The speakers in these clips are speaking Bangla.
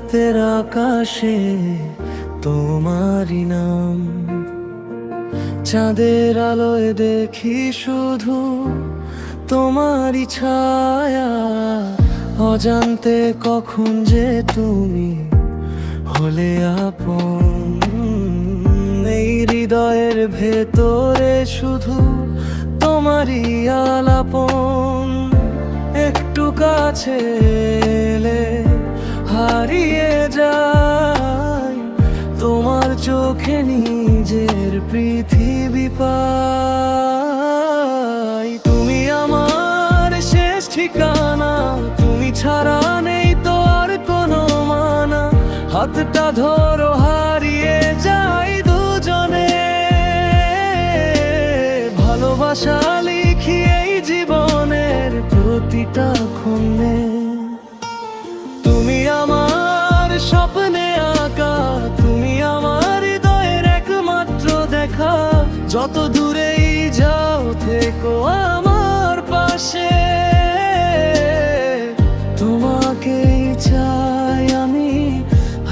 রাতের আকাশে তোমারই নাম, চাঁদের আলোয় দেখি শুধু তোমারই ছায়া। অজান্তে কখন যে তুমি হলে আপন, এই হৃদয়ের ভেতরে শুধু তোমারই আলাপন। একটু কাছে এলে হারিয়ে যাই, তোমার চোখে নিজের পৃথিবী পাই। তুমি আমার শেষ ঠিকানা, তুমি ছাড়া নেই তো আর কোনো মানা। হাতটা ধরো হারিয়ে যাই দুজনে, ভালোবাসা লিখি এই জীবনের প্রতিটা ক্ষণে। তুমি আমার স্বপ্নে আঁকা, তুমি আমার হৃদয়ের একমাত্র দেখা। যত দূরেই যাও থেকো আমার পাশে, তোমাকেই চাই আমি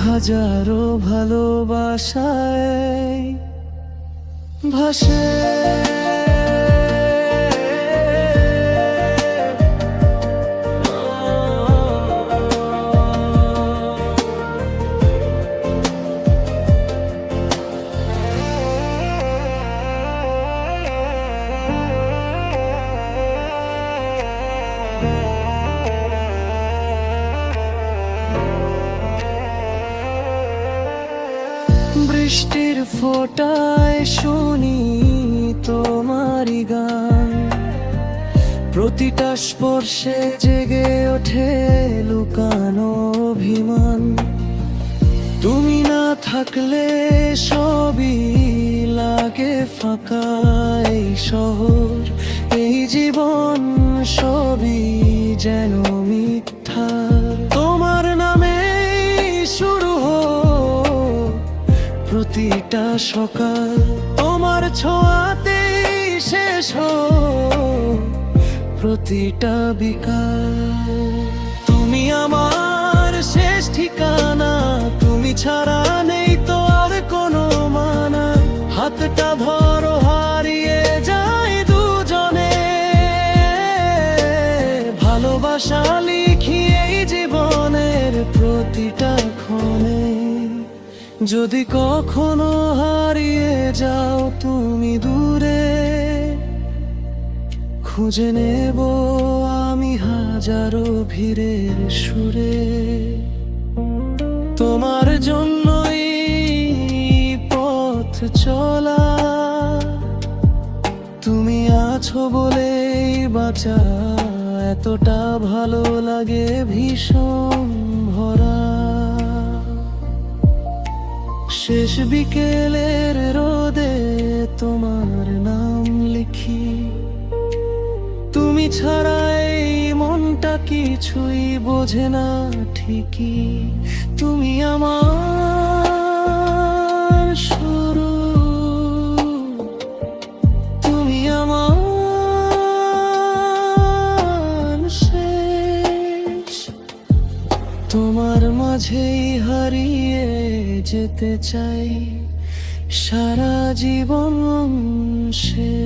হাজারো ভালোবাসায় ভাসে। বৃষ্টির ফোঁটায় শুনি তোমারই গান, প্রতিটা স্পর্শে জেগে ওঠে লুকানো অভিমান। তুমি না থাকলে সবই লাগে ফাঁকা, এই শহর এই জীবন সবই যেন মিথ্যা। তোমার নামে শুরু হোক প্রতিটা সকাল, তোমার ছোঁয়াতেই শেষ হোক প্রতিটা বিকাল। তুমি আমার শেষ ঠিকানা, তুমি ছাড়া নেই তো আর কোনো মানা। হাতটা ধরো হারিয়ে যাই দুজনে, ভালোবাসা লিখি এই জীবনের প্রতিটা ক্ষণে। যদি কখনো হারিয়ে যাও তুমি দূরে, খুঁজে নেব আমি হাজারো ভিড়ের সুরে। তোমার জন্যই পথ চলা, তুমি আছো বলেই বাঁচা। এতটা ভালো লাগে ভীষণ ভরা, শেষ বিকেলের রোদে তোমার নাম লিখি। তুমি ছাড়া এই মনটা কিছুই বোঝে না ঠিকই। তুমি আমার শুরু, তুমি আমার শেষ। তোমার মাঝেই হারিয়ে যেতে চাই সারা জীবন শেষ।